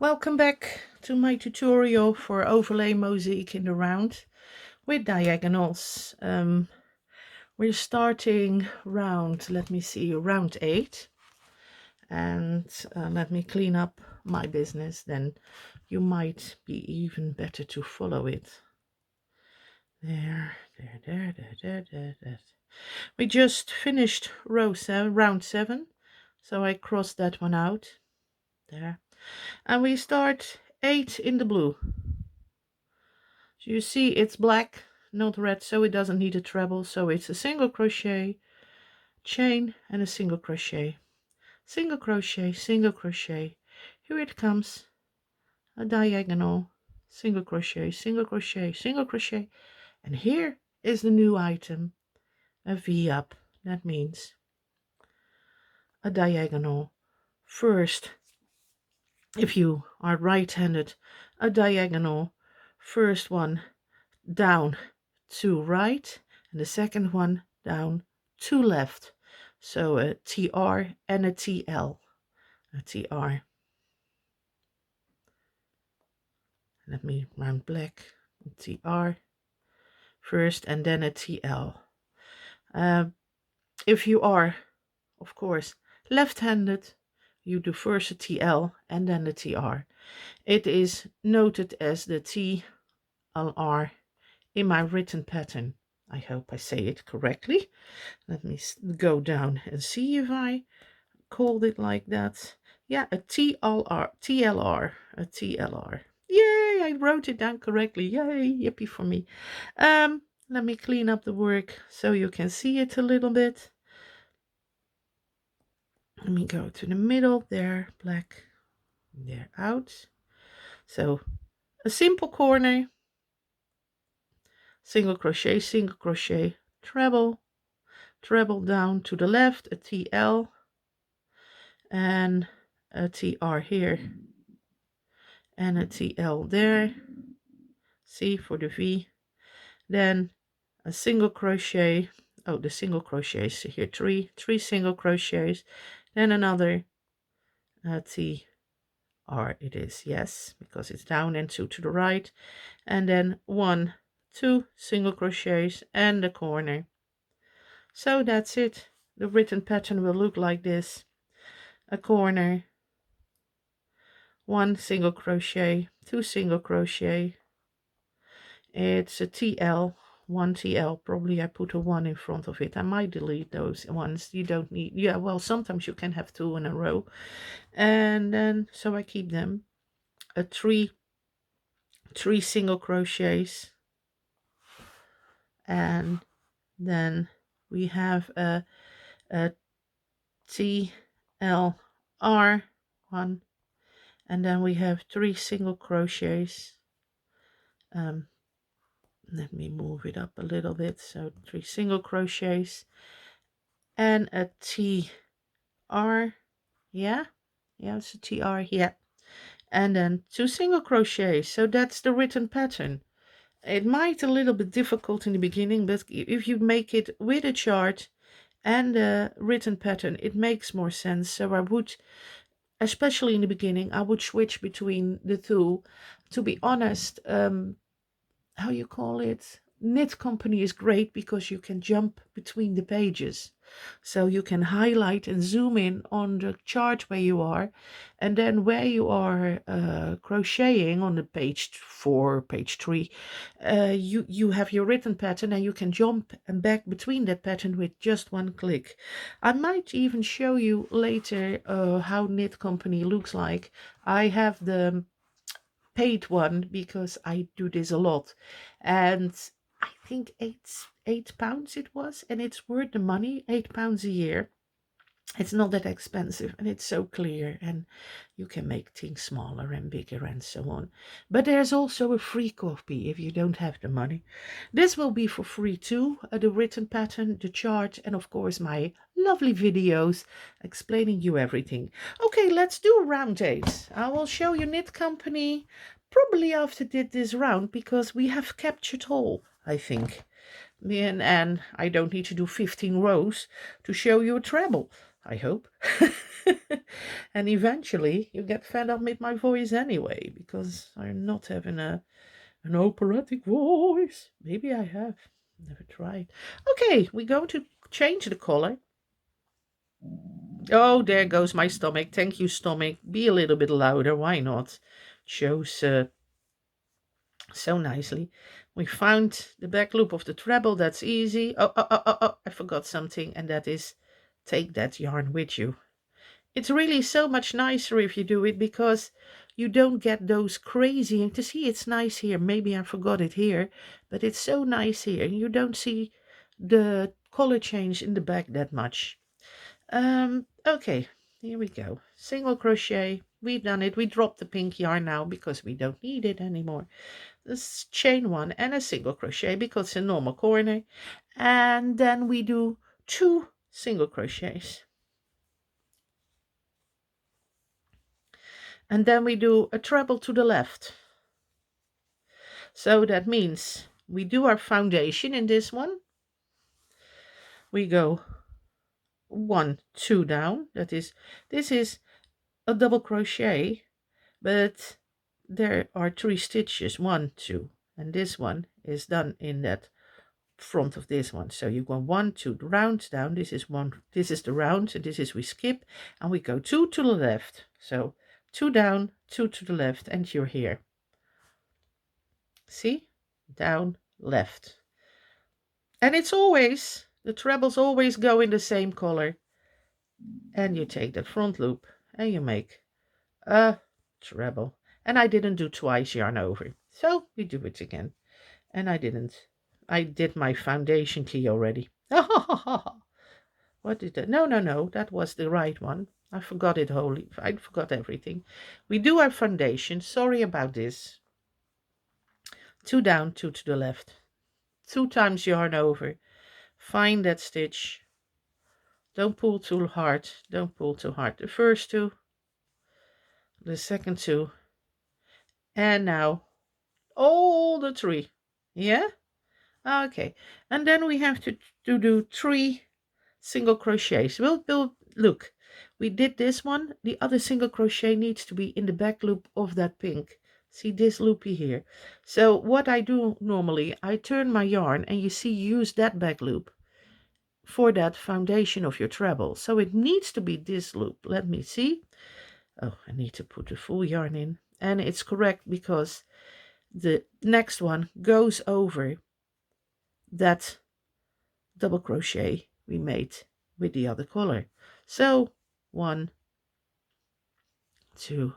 Welcome back to my tutorial for overlay mosaic in the round with diagonals. We're starting round, let me see, round 8. And let me clean up my business, then you might be even better to follow it. There. We just finished round 7, so I crossed that one out. There. And we start 8 in the blue. So you see it's black, not red, so it doesn't need a treble. So it's a single crochet, chain, and a single crochet. Single crochet, single crochet. Here it comes, a diagonal, single crochet, single crochet, single crochet. And here is the new item, a V up. That means a diagonal. First, if you are right-handed, a diagonal. First one down to right, and the second one down to left. So a TR and a TL. A TR. Let me round black. TR first and then a TL. If you are, of course, left-handed, you do first a TL and then the TR. It is noted as the TLR in my written pattern. I hope I say it correctly. Let me go down and see if I called it like that. Yeah, a TLR, a TLR. Yay, I wrote it down correctly. Yay, yippee for me. Let me clean up the work so you can see it a little bit. Let me go to the middle there, black, there, out. So a simple corner, single crochet, treble down to the left, a TL, and a TR here, and a TL there. See, for the V. Then a single crochet. Oh, the single crochets here, three single crochets, then another TR it is, yes, because it's down and 2 to the right, and then 1, 2 single crochets and the corner. So that's it. The written pattern will look like this: a corner, 1 single crochet, 2 single crochet. It's a TL, 1 TL. Probably I put a 1 in front of it. I might delete those ones. You don't need, yeah, well, sometimes you can have 2 in a row. And then, so I keep them. A 3 single crochets. And then we have a TLR 1. And then we have 3 single crochets. Let me move it up a little bit. So 3 single crochets and a TR. Yeah, it's a TR. Yeah, and then 2 single crochets. So that's the written pattern. It might a little bit difficult in the beginning, but if you make it with a chart and a written pattern, it makes more sense. So I would, especially in the beginning, I would switch between the two. To be honest, how you call it, Knit Company is great because you can jump between the pages, so you can highlight and zoom in on the chart where you are, and then where you are crocheting on the page 4, page 3, you have your written pattern, and you can jump and back between that pattern with just one click. I might even show you later how Knit Company looks like. I have the paid one because I do this a lot, and I think £8 it was, and it's worth the money. £8 a year. It's not that expensive, and it's so clear, and you can make things smaller and bigger and so on. But there's also a free copy if you don't have the money. This will be for free too, the written pattern, the chart, and of course my lovely videos explaining you everything. Okay, let's do round 8. I will show you Knit Company probably after this round, because we have captured all, I think. And I don't need to do 15 rows to show you a treble. I hope. And eventually you get fed up with my voice anyway, because I'm not having an operatic voice. Maybe I have. Never tried. Okay, we're going to change the color. Oh, there goes my stomach. Thank you, stomach. Be a little bit louder. Why not? Shows so nicely. We found the back loop of the treble. That's easy. Oh, I forgot something, and that is take that yarn with you. It's really so much nicer if you do it, because you don't get those crazy, and to see it's nice here. Maybe I forgot it here, but it's so nice here. You don't see the color change in the back that much. Okay, here we go. Single crochet. We've done it. We dropped the pink yarn now because we don't need it anymore. This chain one and a single crochet because it's a normal corner. And then we do 2 single crochets. And then we do a treble to the left. So that means we do our foundation in this one. We go 1, 2 down. This is a double crochet, but there are 3 stitches, 1, 2, and this one is done in that front of this one. So you go 1, 2 rounds down. This is the round, and this is we skip, and we go 2 to the left. So 2 down, 2 to the left, and you're here. See? Down, left. And it's always, the trebles always go in the same color. And you take that front loop and you make a treble. And I didn't do twice yarn over. So we do it again. And I did my foundation key already. What did that? No, that was the right one. I forgot it wholly. I forgot everything. We do our foundation. Sorry about this. 2 down, 2 to the left. 2 times yarn over. Find that stitch. Don't pull too hard. Don't pull too hard. The first 2. The second 2. And now all the 3. Yeah? Okay. And then we have to do 3 single crochets. We'll look. We did this one. The other single crochet needs to be in the back loop of that pink. See this loopy here. So what I do normally, I turn my yarn, and you see, use that back loop for that foundation of your treble. So it needs to be this loop. Let me see. Oh, I need to put the full yarn in. And it's correct because the next one goes over that double crochet we made with the other color. So 1, 2,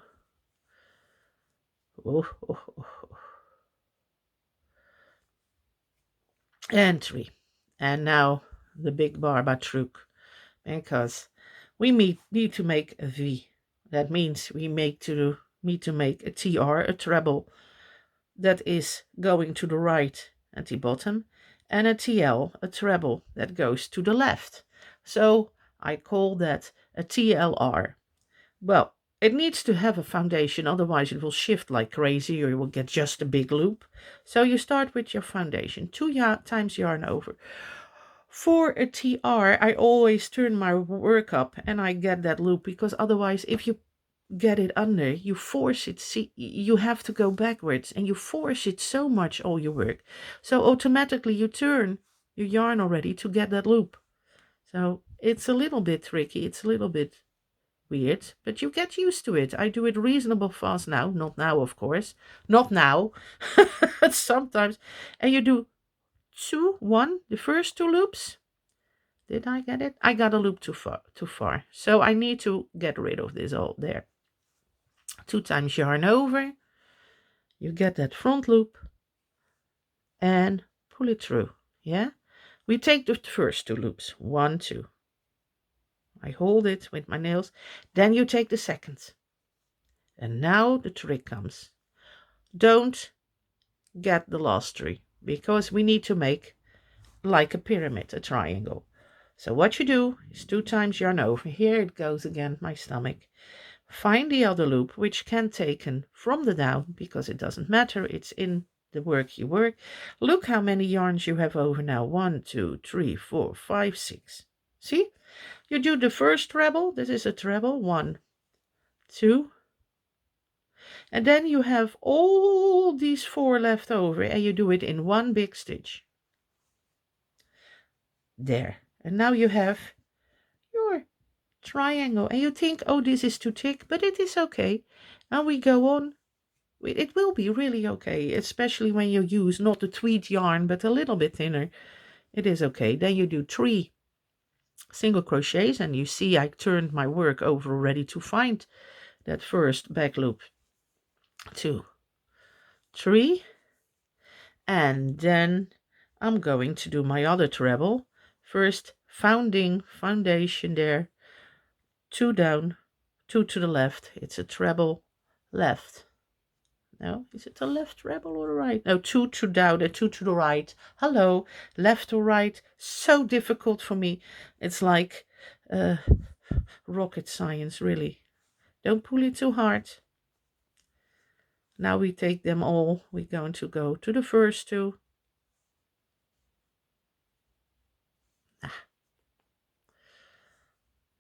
and 3. And now the big barba trick, because we need to make a V. That means we need to make a TR, a treble, that is going to the right at the bottom, and a TL, a treble, that goes to the left. So I call that a TLR. Well, it needs to have a foundation, otherwise it will shift like crazy, or you will get just a big loop. So you start with your foundation, 2 times yarn over. For a TR, I always turn my work up and I get that loop, because otherwise, if you get it under, you force it. See, you have to go backwards, and you force it so much, all your work. So automatically you turn your yarn already to get that loop. So it's a little bit tricky. It's a little bit weird, but you get used to it. I do it reasonable fast now. Not now, of course. Not now. Sometimes. And you do 2, 1, the first 2 loops. Did I get it? I got a loop too far. So I need to get rid of this all there. 2 times yarn over. You get that front loop and pull it through. Yeah? We take the first 2 loops. 1, 2. I hold it with my nails. Then you take the second. And now the trick comes. Don't get the last 3, because we need to make like a pyramid, a triangle. So what you do is 2 times yarn over. Here it goes again, my stomach. Find the other loop, which can taken from the down, because it doesn't matter. It's in the work you work. Look how many yarns you have over now. 1, 2, 3, 4, 5, 6. See? You do the first treble. This is a treble, 1, 2, and then you have all these 4 left over, and you do it in one big stitch. There. And now you have your triangle, and you think, oh, this is too thick, but it is okay. And we go on. It will be really okay, especially when you use not the tweed yarn, but a little bit thinner. It is okay. Then you do 3 single crochets, and you see I turned my work over already to find that first back loop. 2, 3, and then I'm going to do my other treble. First foundation there, 2 down, 2 to the left. It's a treble left. No, is it the left treble or the right? No, 2 to down and 2 to the right. Hello, left or right? So difficult for me. It's like rocket science, really. Don't pull it too hard. Now we take them all. We're going to go to the first 2.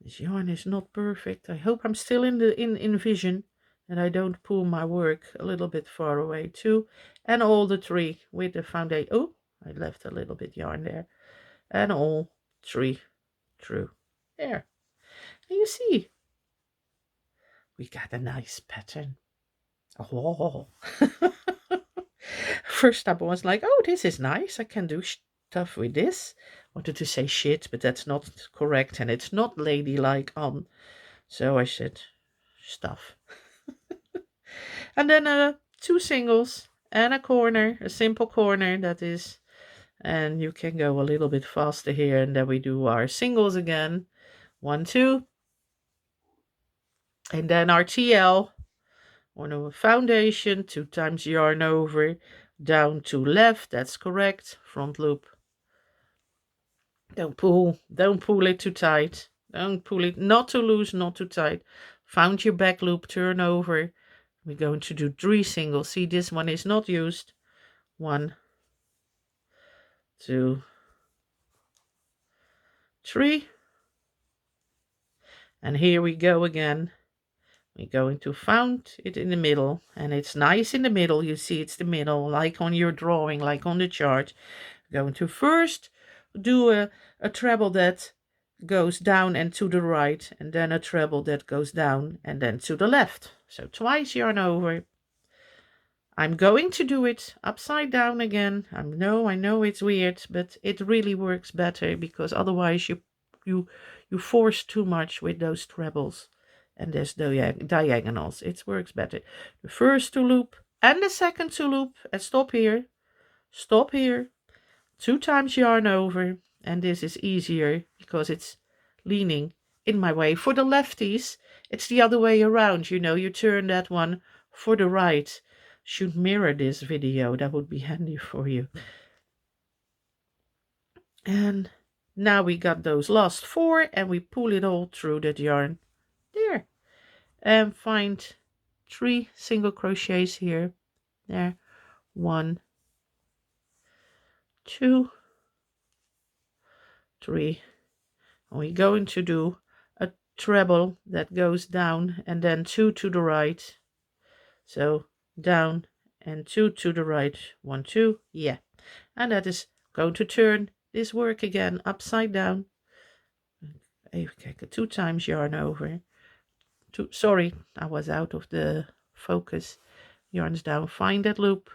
This yarn is not perfect. I hope I'm still in vision and I don't pull my work a little bit far away too. And all the 3 with the foundation. Oh, I left a little bit yarn there. And all 3 through. There. And you see, we got a nice pattern. Oh. First up I was like, oh, this is nice. I can do stuff with this. Wanted to say shit, but that's not correct and it's not ladylike on. So I said stuff. And then 2 singles and a corner, a simple corner that is, and you can go a little bit faster here, and then we do our singles again. 1, 2, and then our TL on a foundation, 2 times yarn over, down to left, that's correct, front loop. Don't pull it too tight. Don't pull it, not too loose, not too tight. Found your back loop, turn over. We're going to do 3 singles. See, this one is not used. 1, 2, 3. And here we go again. We're going to found it in the middle, and it's nice in the middle. You see it's the middle, like on your drawing, like on the chart. We're going to first do a treble that goes down and to the right, and then a treble that goes down and then to the left. So twice yarn over. I'm going to do it upside down again. I know it's weird, but it really works better, because otherwise you force too much with those trebles and there's diagonals. It works better. The first 2 loop and the second 2 loop, and stop here, 2 times yarn over, and this is easier because it's leaning in my way. For the lefties, it's the other way around. You turn that one for the right. Should mirror this video, that would be handy for you. And now we got those last 4, and we pull it all through that yarn there, and find 3 single crochets here, there, 1, 2, 3, and we're going to do a treble that goes down and then 2 to the right. So down and 2 to the right, 1, 2, yeah. And that is going to turn this work again upside down. Okay, 2 times yarn over. Sorry, I was out of the focus. Yarns down, find that loop.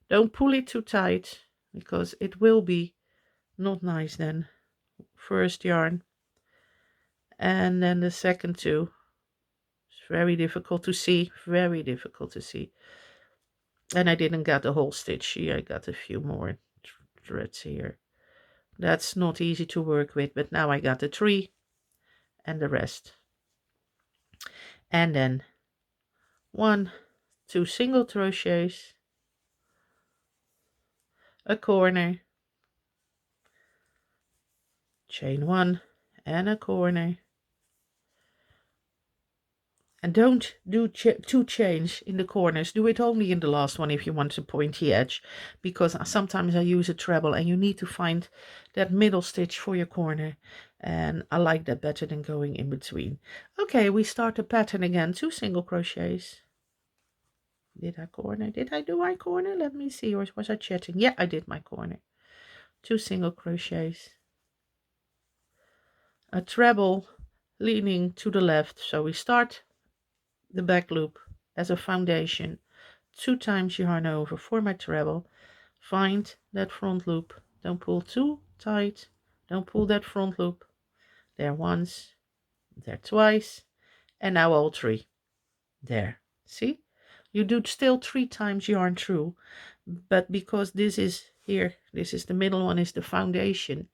Don't pull it too tight, because it will be not nice then. First yarn, and then the second 2. It's very difficult to see, And I didn't get the whole stitch here. I got a few more threads here. That's not easy to work with, but now I got the 3 and the rest. And then 1, 2 single crochets, a corner, chain 1 and a corner, And don't do two chains in the corners. Do it only in the last one if you want a pointy edge, because sometimes I use a treble and you need to find that middle stitch for your corner. And I like that better than going in between. Okay, we start the pattern again. 2 single crochets. Did I corner? Did I do my corner? Let me see. Or was I chatting? Yeah, I did my corner. 2 single crochets. A treble leaning to the left. So we start the back loop as a foundation, 2 times yarn over for my treble, find that front loop, don't pull too tight, don't pull that front loop, there once, there twice, and now all 3, there, see, you do still 3 times yarn through, but because this is here, this is the middle one, is the foundation,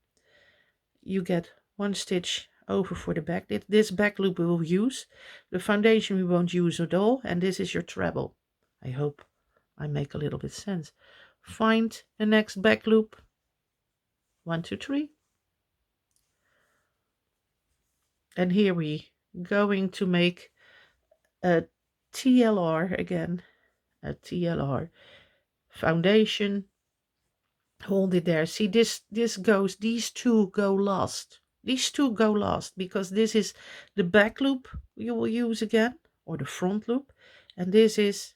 you get 1 stitch over for the back. This back loop we will use, the foundation we won't use at all, and this is your treble. I hope I make a little bit sense. Find the next back loop, 1 2 3, and here we going to make a TLR again, a TLR foundation, hold it there. See, this goes, these 2 go last. These 2 go last because this is the back loop you will use again, or the front loop, and this is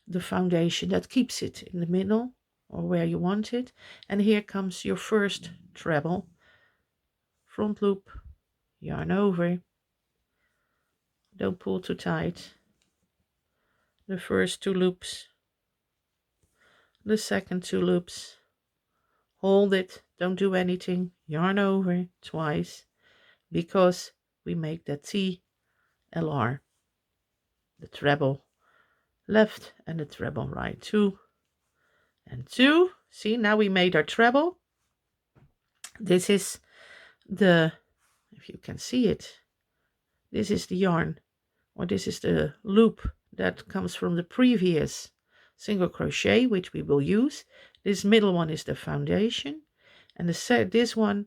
the foundation that keeps it in the middle or where you want it. And here comes your first treble, front loop, yarn over, don't pull too tight, the first 2 loops, the second 2 loops, hold it, don't do anything, yarn over twice, because we make the TLR, the treble left and the treble right, 2 and 2. See, now we made our treble. This is the, if you can see it, this is the yarn, or this is the loop that comes from the previous single crochet, which we will use. This middle one is the foundation, and this one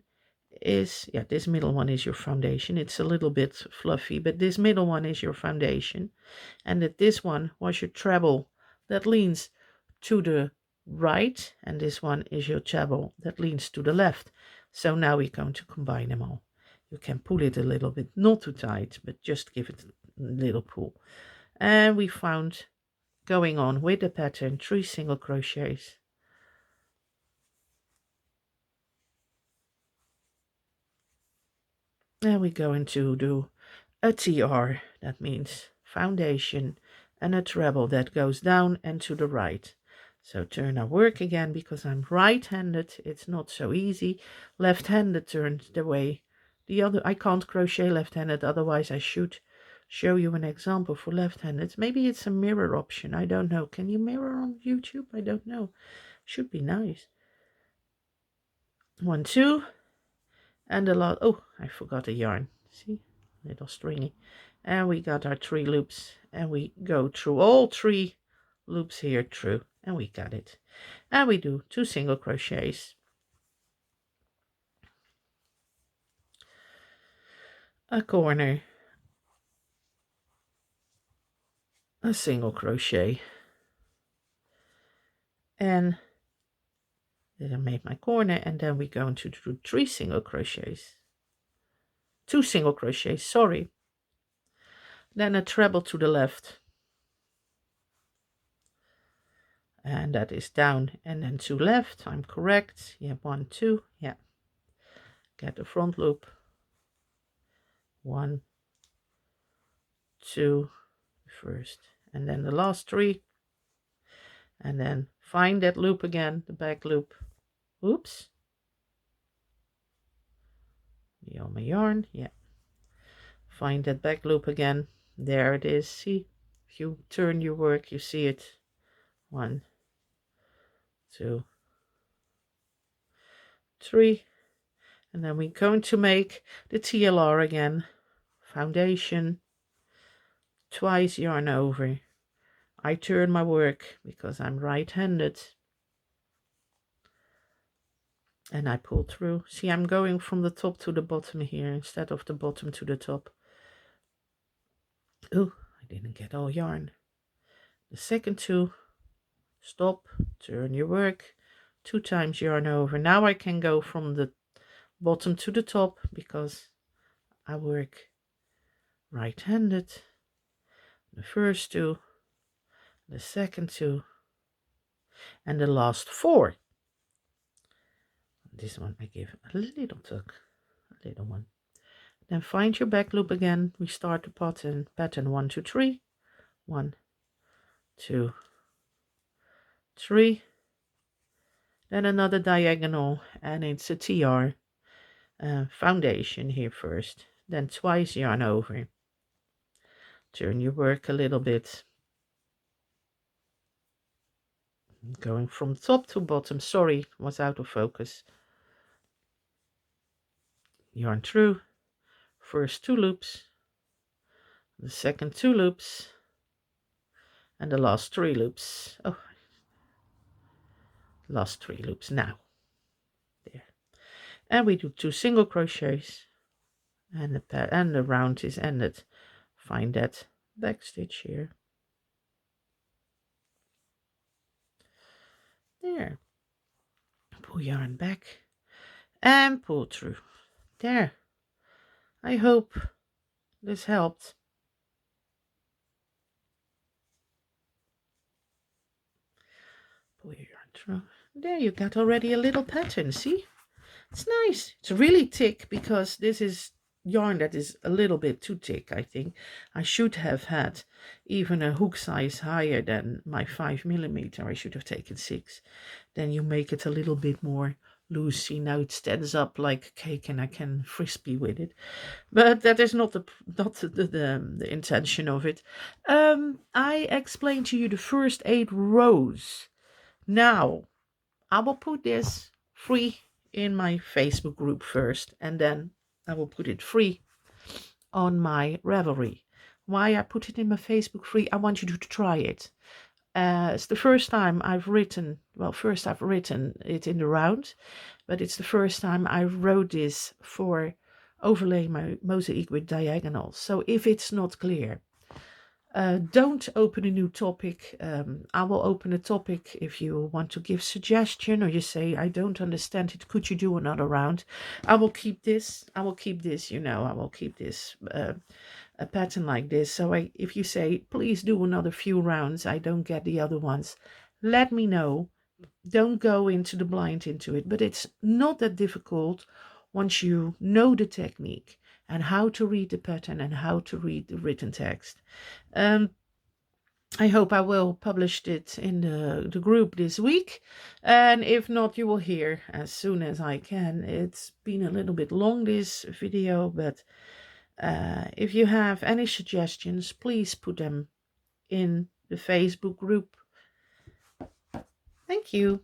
is, yeah, this middle one is your foundation. It's a little bit fluffy, but this middle one is your foundation, and that this one was your treble that leans to the right, and this one is your treble that leans to the left. So now we're going to combine them all. You can pull it a little bit, not too tight, but just give it a little pull. And we found, going on with the pattern, 3 single crochets. And we're going to do a TR, that means foundation, and a treble that goes down and to the right. So turn our work again, because I'm right-handed, it's not so easy. Left-handed turns the way the other, I can't crochet left-handed, otherwise I should show you an example for left-handed. Maybe it's a mirror option, I don't know. Can you mirror on YouTube? I don't know. Should be nice. 1 2, and a lot, oh, I forgot a yarn, see, little stringy, and we got our 3 loops, and we go through all 3 loops here through, and we got it. And we do 2 single crochets, a corner, a single crochet, and then I made my corner, and then we're going to do 3 single crochets, 2 single crochets, sorry, then a treble to the left, and that is down, and then 2 left, I'm correct, yeah, 1 2, yeah, get the front loop, 1 2 first, and then the last 3, and then find that loop again, the back loop. Oops, be on my yarn, yeah, find that back loop again, there it is. See, if you turn your work you see it, 1 2 3, and then we're going to make the TLR again, foundation, twice yarn over. I turn my work because I'm right-handed, and I pull through. See, I'm going from the top to the bottom here instead of the bottom to the top. Ooh, didn't get all yarn. The second 2, stop, turn your work, 2 times yarn over. Now I can go from the bottom to the top because I work right-handed. The first 2, the second 2, and the last 4. This one I give a little tuck, a little one. Then find your back loop again. We start the pattern 1, 2, 3. 1, 2, 3. Then another diagonal, and it's a TR foundation here first. Then twice yarn over. Turn your work a little bit. Going from top to bottom. Sorry, was out of focus. Yarn through. First 2 loops. The second 2 loops. And the last 3 loops. Oh, last 3 loops now. There. And we do 2 single crochets. And the round is ended. Find that back stitch here. There. Pull yarn back and pull through. There. I hope this helped. Pull your yarn through. There you got already a little pattern, see? It's nice. It's really thick because this is yarn that is a little bit too thick, I think. I should have had even a hook size higher than my 5mm. I should have taken 6. Then you make it a little bit more loose. See, now it stands up like cake and I can frisbee with it. But that is not the intention of it. I explained to you the first 8 rows. Now, I will put this free in my Facebook group first, and then I will put it free on my Ravelry. Why I put it in my Facebook free? I want you to try it. It's the first time I've written, well, first I've written it in the round, but it's the first time I wrote this for overlaying my mosaic with diagonals. So if it's not clear, don't open a new topic. I will open a topic if you want to give suggestion, or you say, I don't understand it, could you do another round? I will keep this, you know, I will keep this a pattern like this. So if you say, please do another few rounds, I don't get the other ones, let me know. Don't go into the blind into it, but it's not that difficult once you know the technique and how to read the pattern and how to read the written text. I hope I will publish it in the group this week, and if not, you will hear as soon as I can. It's been a little bit long, this video, but if you have any suggestions, please put them in the Facebook group. Thank you.